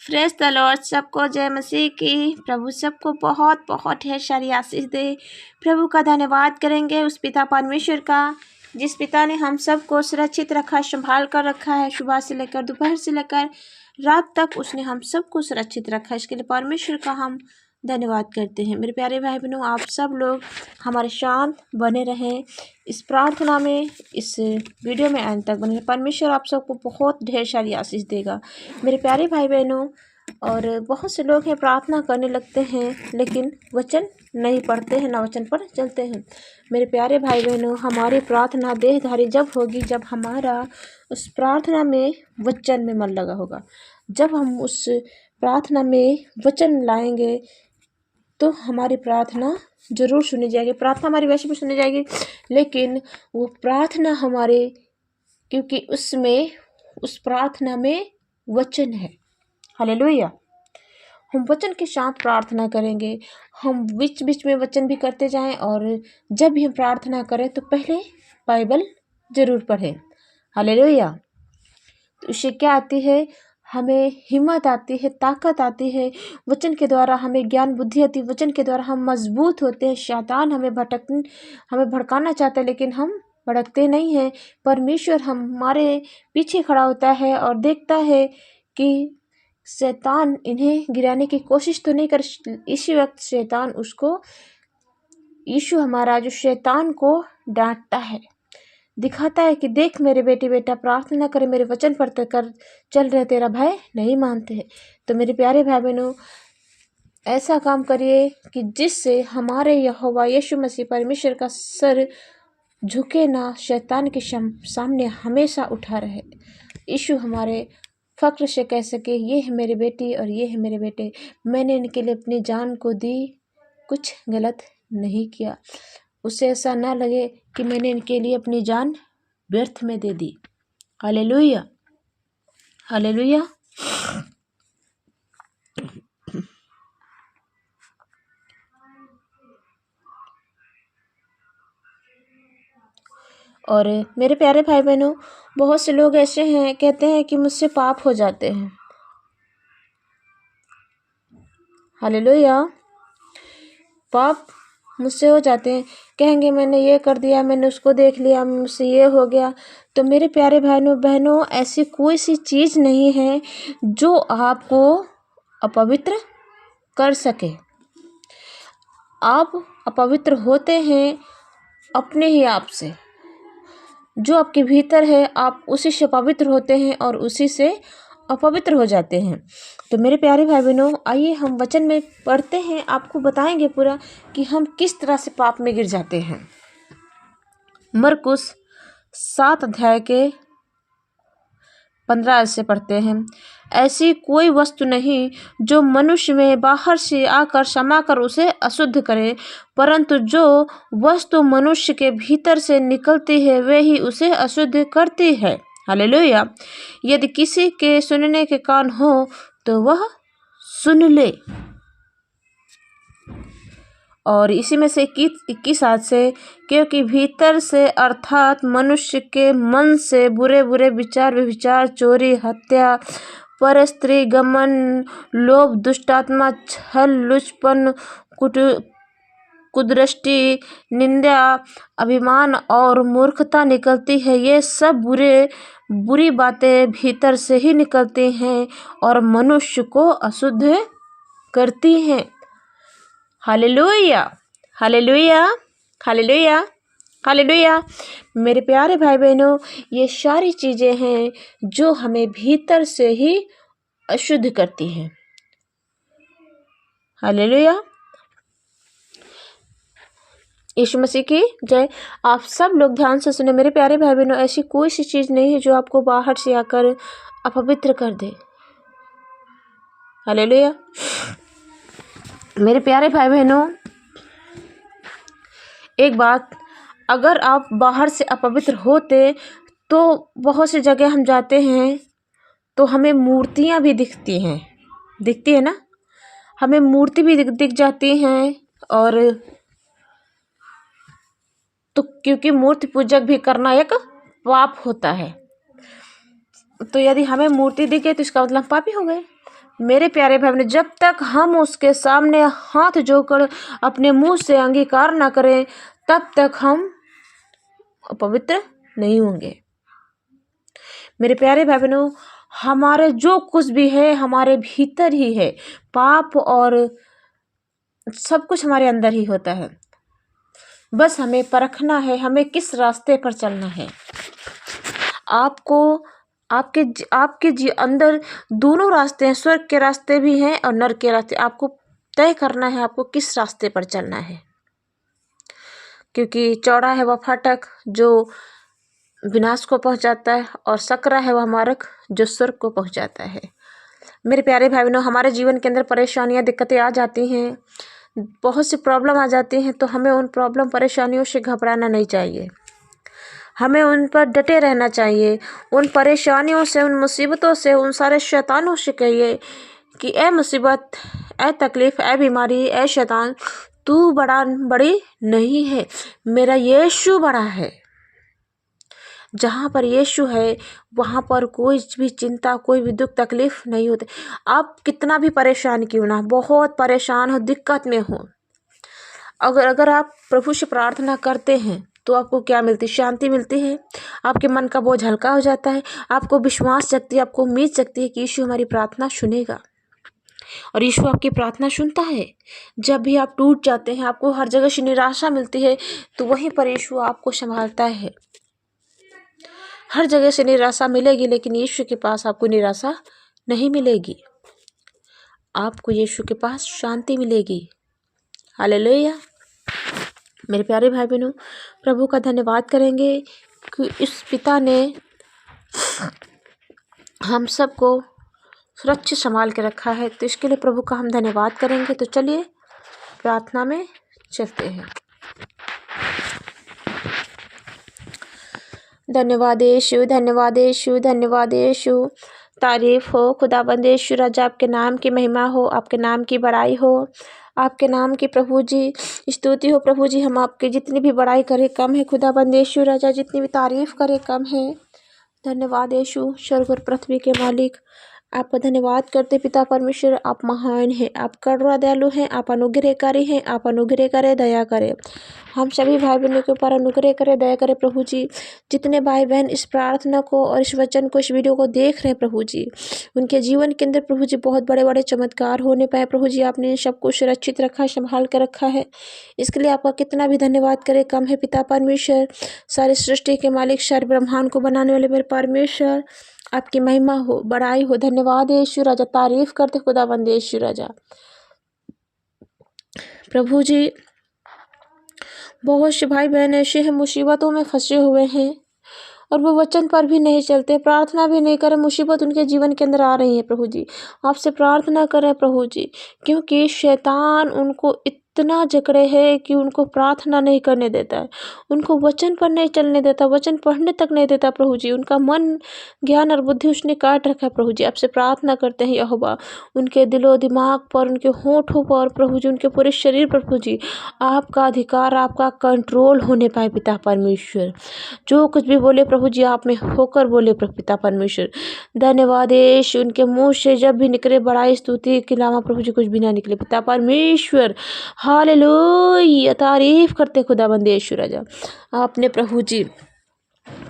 Fresh the Lord. सबको जय मसीह की। प्रभु सबको बहुत बहुत ढेर सारी आशीष दे। प्रभु का धन्यवाद करेंगे उस पिता परमेश्वर का, जिस पिता ने हम सबको सुरक्षित रखा, संभाल कर रखा है। सुबह से लेकर दोपहर से लेकर रात तक उसने हम सबको सुरक्षित रखा। इसके लिए परमेश्वर का हम धन्यवाद करते हैं। मेरे प्यारे भाई बहनों, आप सब लोग हमारे साथ बने रहें इस प्रार्थना में, इस वीडियो में अंत तक बने रहें। परमेश्वर आप सबको बहुत ढेर सारी आशीष देगा मेरे प्यारे भाई बहनों। और बहुत से लोग हैं प्रार्थना करने लगते हैं लेकिन वचन नहीं पढ़ते हैं, ना वचन पर चलते हैं। मेरे प्यारे भाई बहनों, हमारी प्रार्थना देहधारी जब होगी जब हमारा उस प्रार्थना में वचन में मन लगा होगा। जब हम उस प्रार्थना में वचन लाएंगे तो हमारी प्रार्थना जरूर सुनी जाएगी। प्रार्थना हमारी वैसे भी सुनी जाएगी, लेकिन वो प्रार्थना हमारे, क्योंकि उसमें उस प्रार्थना में वचन है। हालेलुया। हम वचन के साथ प्रार्थना करेंगे। हम बीच बीच में वचन भी करते जाएं, और जब भी हम प्रार्थना करें तो पहले बाइबल जरूर पढ़ें। हालेलुया। तो इससे क्या आती है, हमें हिम्मत आती है, ताकत आती है। वचन के द्वारा हमें ज्ञान बुद्धि आती है। वचन के द्वारा हम मजबूत होते हैं। शैतान हमें भड़काना चाहता है, लेकिन हम भड़कते नहीं हैं। परमेश्वर हमारे पीछे खड़ा होता है और देखता है कि शैतान इन्हें गिराने की कोशिश तो नहीं कर। इसी वक्त शैतान उसको, यीशु हमारा जो शैतान को डांटता है, दिखाता है कि देख मेरे बेटा प्रार्थना करे, मेरे वचन पर कर चल रहे, तेरा भय नहीं मानते हैं। तो मेरे प्यारे भाई बहनों, ऐसा काम करिए कि जिससे हमारे यहोवा यीशु मसीह परमेश्वर का सर झुके ना, शैतान के सामने हमेशा उठा रहे। यीशु हमारे फक्र से कह सके, ये है मेरी बेटी और ये है मेरे बेटे, मैंने इनके लिए अपनी जान को दी, कुछ गलत नहीं किया। उसे ऐसा ना लगे कि मैंने इनके लिए अपनी जान व्यर्थ में दे दी। Hallelujah, hallelujah. और मेरे प्यारे भाई बहनों, बहुत से लोग ऐसे हैं, कहते हैं कि मुझसे पाप हो जाते हैं। हालेलुया। पाप मुझसे हो जाते हैं, कहेंगे मैंने ये कर दिया, मैंने उसको देख लिया, मुझसे ये हो गया। तो मेरे प्यारे भाइयों बहनों, ऐसी कोई सी चीज़ नहीं है जो आपको अपवित्र कर सके। आप अपवित्र होते हैं अपने ही आप से। जो आपके भीतर है, आप उसी से पवित्र होते हैं और उसी से अपवित्र हो जाते हैं। तो मेरे प्यारे भाई बहनों, आइए हम वचन में पढ़ते हैं, आपको बताएंगे पूरा कि हम किस तरह से पाप में गिर जाते हैं। मरकुस 7 अध्याय के 15 से पढ़ते हैं। ऐसी कोई वस्तु नहीं जो मनुष्य में बाहर से आकर समाकर उसे अशुद्ध करे, परंतु जो वस्तु मनुष्य के भीतर से निकलती है वे ही उसे अशुद्ध करती है। हालेलुया। यदि किसी के सुनने के कान हो तो वह सुन ले। और इसी में से 21 आयत से, क्योंकि भीतर से अर्थात मनुष्य के मन से बुरे बुरे विचार, व्यभिचार, चोरी, हत्या, परस्त्री गमन, लोभ, दुष्टात्मा, छल, लुचपन, कुदृष्टि, निंदा, अभिमान और मूर्खता निकलती है। ये सब बुरी बातें भीतर से ही निकलती हैं और मनुष्य को अशुद्ध करती हैं। Hallelujah, hallelujah, hallelujah, hallelujah. मेरे प्यारे भाई बहनों, ये सारी चीज़ें हैं जो हमें भीतर से ही अशुद्ध करती हैं। हालेलुया। यीशु मसीह की जय। आप सब लोग ध्यान से सुने मेरे प्यारे भाई बहनों, ऐसी कोई सी चीज़ नहीं है जो आपको बाहर से आकर अपवित्र कर दे। हालेलुया। मेरे प्यारे भाई बहनों, एक बात, अगर आप बाहर से अपवित्र होते तो बहुत सी जगह हम जाते हैं तो हमें मूर्तियाँ भी दिखती है ना, हमें मूर्ति भी दिख जाती हैं। और तो क्योंकि मूर्ति पूजक भी करना एक पाप होता है, तो यदि हमें मूर्ति दिखे तो इसका मतलब पापी हो गए। मेरे प्यारे भाई बहनों, जब तक हम उसके सामने हाथ जोड़कर अपने मुंह से अंगीकार ना करें तब तक हम पवित्र नहीं होंगे। मेरे प्यारे भाई बहनों, हमारे जो कुछ भी है हमारे भीतर ही है। पाप और सब कुछ हमारे अंदर ही होता है। बस हमें परखना है, हमें किस रास्ते पर चलना है। आपको आपके अंदर दोनों रास्ते हैं, स्वर्ग के रास्ते भी हैं और नरक के रास्ते। आपको तय करना है आपको किस रास्ते पर चलना है, क्योंकि चौड़ा है वह फाटक जो विनाश को पहुंचाता है और सकरा है वह मार्ग जो स्वर्ग को पहुंचाता है। मेरे प्यारे भाई बहनों, हमारे जीवन के अंदर परेशानियां दिक्कतें आ जाती हैं, बहुत सी प्रॉब्लम आ जाती हैं, तो हमें उन प्रॉब्लम परेशानियों से घबराना नहीं चाहिए। हमें उन पर डटे रहना चाहिए। उन परेशानियों से, उन मुसीबतों से, उन सारे शैतानों से कहिए कि ए मुसीबत, ए तकलीफ़, ए बीमारी, ए शैतान, तू बड़ी नहीं है, मेरा यीशु बड़ा है। जहाँ पर यीशु है वहाँ पर कोई भी चिंता, कोई भी दुख तकलीफ़ नहीं होते। आप कितना भी परेशान क्यों ना, बहुत परेशान हो, दिक्कत में हो, अगर आप प्रभु से प्रार्थना करते हैं तो आपको क्या मिलती है? शांति मिलती है। आपके मन का बोझ हल्का हो जाता है। आपको विश्वास जगती है, आपको उम्मीद जगती है कि यीशु हमारी प्रार्थना सुनेगा। और यीशु आपकी प्रार्थना सुनता है। जब भी आप टूट जाते हैं, आपको हर जगह से निराशा मिलती है, तो वहीं पर यीशु आपको संभालता है। हर जगह से निराशा मिलेगी, लेकिन यीशु के पास आपको निराशा नहीं मिलेगी। आपको यीशु के पास शांति मिलेगी। हालेलुया। मेरे प्यारे भाई बहनों, प्रभु का धन्यवाद करेंगे कि इस पिता ने हम सबको सुरक्षित संभाल के रखा है, तो इसके लिए प्रभु का हम धन्यवाद करेंगे। तो चलिए प्रार्थना में चलते हैं। धन्यवाद यीशु, धन्यवाद यीशु, धन्यवाद यीशु। तारीफ हो खुदाबंद यीशु राजा, आपके नाम की महिमा हो, आपके नाम की बड़ाई हो, आपके नाम की प्रभु जी स्तुति हो। प्रभु जी, हम आपकी जितनी भी बड़ाई करें कम है खुदाबंद यीशु राजा, जितनी भी तारीफ करें कम है। धन्यवाद यीशु, स्वर्ग और पृथ्वी के मालिक, आपका धन्यवाद करते पिता परमेश्वर। आप महान हैं, आप करुणा दयालु हैं, आप अनुग्रहकारी हैं, आप अनुग्रह करें, दया करें। हम सभी भाई बहनों के ऊपर अनुग्रह करें, दया करें प्रभु जी। जितने भाई बहन इस प्रार्थना को और इस वचन को, इस वीडियो को देख रहे हैं प्रभु जी, उनके जीवन के अंदर प्रभु जी बहुत बड़े बड़े चमत्कार होने पाए प्रभु जी। आपने सबको सुरक्षित रखा, संभाल कर रखा है, इसके लिए आपका कितना भी धन्यवाद करें कम है पिता परमेश्वर। सारी सृष्टि के मालिक, सारे ब्रह्मांड को बनाने वाले मेरे परमेश्वर, आपकी महिमा हो, बड़ाई हो। धन्यवाद यीशु राजा, तारीफ करते खुदाबंद यीशु राजा। प्रभु जी, बहुत से भाई बहन ऐसे हैं मुसीबतों में फंसे हुए हैं और वो वचन पर भी नहीं चलते, प्रार्थना भी नहीं करें, मुसीबत उनके जीवन के अंदर आ रही है प्रभु जी। आपसे प्रार्थना करें प्रभु जी, क्योंकि शैतान उनको इतना जकड़े है कि उनको प्रार्थना नहीं करने देता है, उनको वचन पर नहीं चलने देता, वचन पढ़ने तक नहीं देता प्रभु जी। उनका मन, ज्ञान और बुद्धि उसने काट रखा है प्रभु जी। आपसे प्रार्थना करते हैं यहोवा, उनके दिलो दिमाग पर, उनके होठों पर प्रभु जी, उनके पूरे शरीर पर प्रभु जी आपका अधिकार, आपका कंट्रोल होने पाए पिता परमेश्वर। जो कुछ भी बोले प्रभु जी, आप में होकर बोले प्रभु पिता परमेश्वर। धन्यवाद यीशु, उनके मुंह से जब भी निकले बड़ाई स्तुति के अलावा प्रभु जी कुछ भी ना निकले पिता परमेश्वर। हालेलुया, तारीफ करते खुदाबंद यीशु राजा। आपने प्रभु जी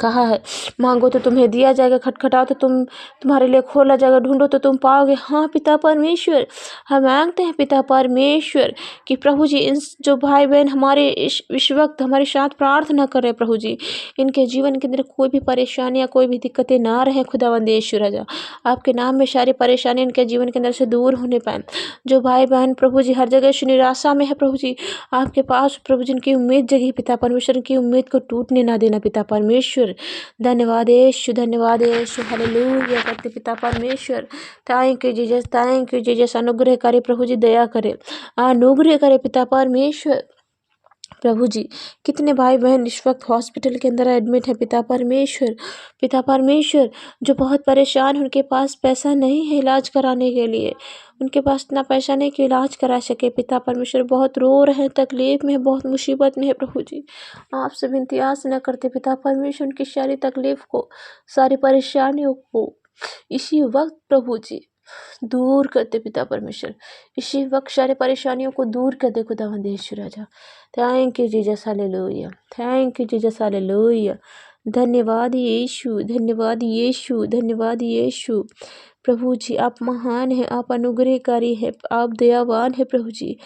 कहा है, मांगो तो तुम्हें दिया जाएगा, खटखटाओ तो तुम्हारे लिए खोला जाएगा, ढूंढो तो तुम पाओगे। हाँ पिता परमेश्वर, हम मांगते हैं पिता परमेश्वर कि प्रभु जी इन जो भाई बहन हमारे इस वक्त हमारे साथ प्रार्थना कर रहे प्रभु जी, इनके जीवन के अंदर कोई भी परेशानियाँ, कोई भी दिक्कतें ना रहे खुदावंद यीशु राजा। आपके नाम में सारी परेशानी इनके जीवन के अंदर से दूर होने पाए। जो भाई बहन प्रभु जी हर जगह से निराशा में है प्रभु जी, आपके पास प्रभु जी उनकी उम्मीद जगी पिता परमेश्वर, की उम्मीद को टूटने ना देना पिता परमेश्वर। धन्यवाद यीशु, धन्यवाद यीशु, हालेलुया करते पिता परमेश्वर। Thank you Jesus, thank you Jesus. अनुग्रह करे प्रभु जी, दया करे, अनुग्रह करे पिता परमेश्वर। प्रभु जी, कितने भाई बहन इस वक्त हॉस्पिटल के अंदर एडमिट है पिता परमेश्वर। पिता परमेश्वर, जो बहुत परेशान, उनके पास पैसा नहीं है इलाज कराने के लिए, उनके पास इतना पैसा नहीं कि इलाज करा सके पिता परमेश्वर, बहुत रो रहे हैं, तकलीफ में है, बहुत मुसीबत में है प्रभु जी। आपसे विनती आस न करते पिता परमेश्वर, उनकी सारी तकलीफ को, सारी परेशानियों को इसी वक्त प्रभु जी दूर कर दे पिता परमेश्वर। इसी वक्त सारे परेशानियों को दूर कर दे खुदावंद यीशु राजा। Thank you Jesus, hallelujah. Thank you Jesus, hallelujah. धन्यवाद यीशु, धन्यवाद यीशु, धन्यवाद यीशु। प्रभु जी आप महान हैं, आप अनुग्रहकारी हैं, आप दयावान हैं प्रभु जी।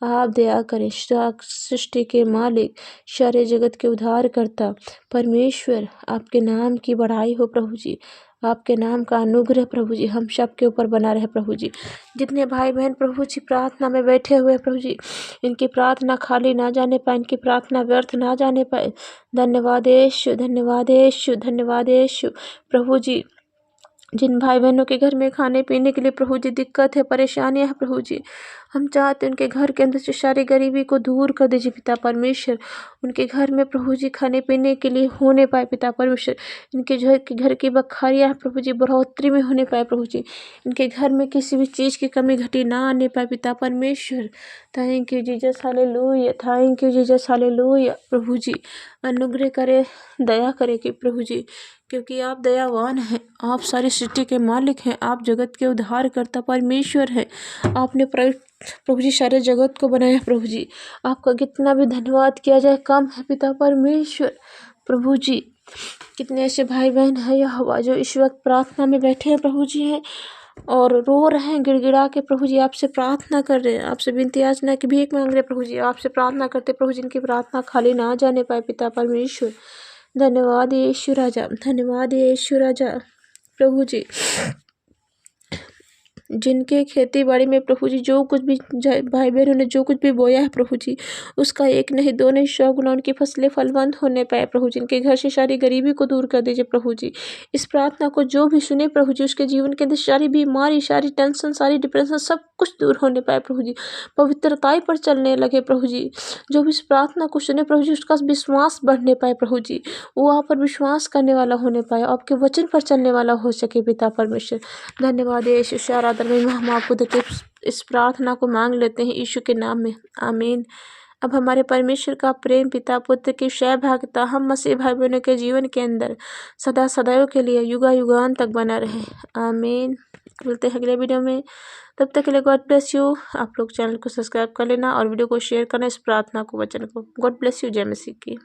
आप दया करें। सृष्टि के मालिक, सारे जगत के उद्धारकर्ता परमेश्वर, आपके नाम की बढ़ाई हो प्रभु जी। आपके नाम का अनुग्रह प्रभु जी हम सब के ऊपर बना रहे प्रभु जी। जितने भाई बहन प्रभु जी प्रार्थना में बैठे हुए प्रभु जी, इनकी प्रार्थना खाली ना जाने पाए, इनकी प्रार्थना व्यर्थ ना जाने पाए। धन्यवाद यीशु, धन्यवाद यीशु, धन्यवाद यीशु। प्रभु जी जिन भाई बहनों के घर में खाने पीने के लिए प्रभु जी दिक्कत है, परेशानियां है प्रभु जी, हम चाहते हैं उनके घर के अंदर से सारी गरीबी को दूर कर दीजिए पिता परमेश्वर। उनके घर में प्रभु जी खाने पीने के लिए होने पाए पिता परमेश्वर। इनके घर की बखारियाँ प्रभु जी बढ़ोतरी में होने पाए प्रभु जी। इनके घर में किसी भी चीज़ की कमी घटी ना आने पाए पिता परमेश्वर। Thank you Jesus, hallelujah. Thank you Jesus, hallelujah. प्रभु जी अनुग्रह करे, दया करे कि प्रभु जी, क्योंकि आप दयावान हैं, आप सारी सृष्टि के मालिक हैं, आप जगत के उद्धारकर्ता परमेश्वर हैं। आपने प्रभु जी सारे जगत को बनाया प्रभु जी। आपका कितना भी धन्यवाद किया जाए कम है पिता परमेश्वर। प्रभु जी कितने ऐसे भाई बहन हैं यहोवा जो इस वक्त प्रार्थना में बैठे हैं प्रभु जी हैं और रो रहे हैं गिड़गिड़ा के प्रभु जी, आपसे प्रार्थना कर रहे हैं, आपसे विनती याचना की भीख मांग रहे प्रभु जी, आपसे प्रार्थना करते प्रभु जी, इनकी प्रार्थना खाली ना जाने पाए पिता परमेश्वर। धन्यवाद यीशु राजा, धन्यवाद यीशु राजा। प्रभु जी जिनके खेती बाड़ी में प्रभु जी जो कुछ भी भाई बहनों ने जो कुछ भी बोया है प्रभु जी, उसका एक नहीं दो नहीं 100 गुना उनकी फसलें फलवंत होने पाए प्रभु जी। इनके घर से सारी गरीबी को दूर कर दीजिए प्रभु जी। इस प्रार्थना को जो भी सुने प्रभु जी, उसके जीवन के अंदर सारी बीमारी, सारी टेंशन, सारी डिप्रेशन सब कुछ दूर होने पाए प्रभु जी। पवित्रताई पर चलने लगे प्रभु जी। जो भी इस प्रार्थना को सुने प्रभु जी, उसका विश्वास बढ़ने पाए प्रभु जी। वो आप पर विश्वास करने वाला होने पाए, आपके वचन पर चलने वाला हो सके पिता परमेश्वर। धन्यवाद यीशु। आराधना में हम आपको देते इस प्रार्थना को मांग लेते हैं यीशु के नाम में, आमीन। अब हमारे परमेश्वर का प्रेम, पिता पुत्र की सहभागिता हम मसीह भाई बहनों के जीवन के अंदर सदा सदैव के लिए युगा युगान तक बना रहे, आमीन। मिलते हैं अगले वीडियो में, तब तक के लिए गॉड ब्लेस यू। आप लोग चैनल को सब्सक्राइब कर लेना और वीडियो को शेयर करना, इस प्रार्थना को, वचन को। God bless you. जय मसीह की।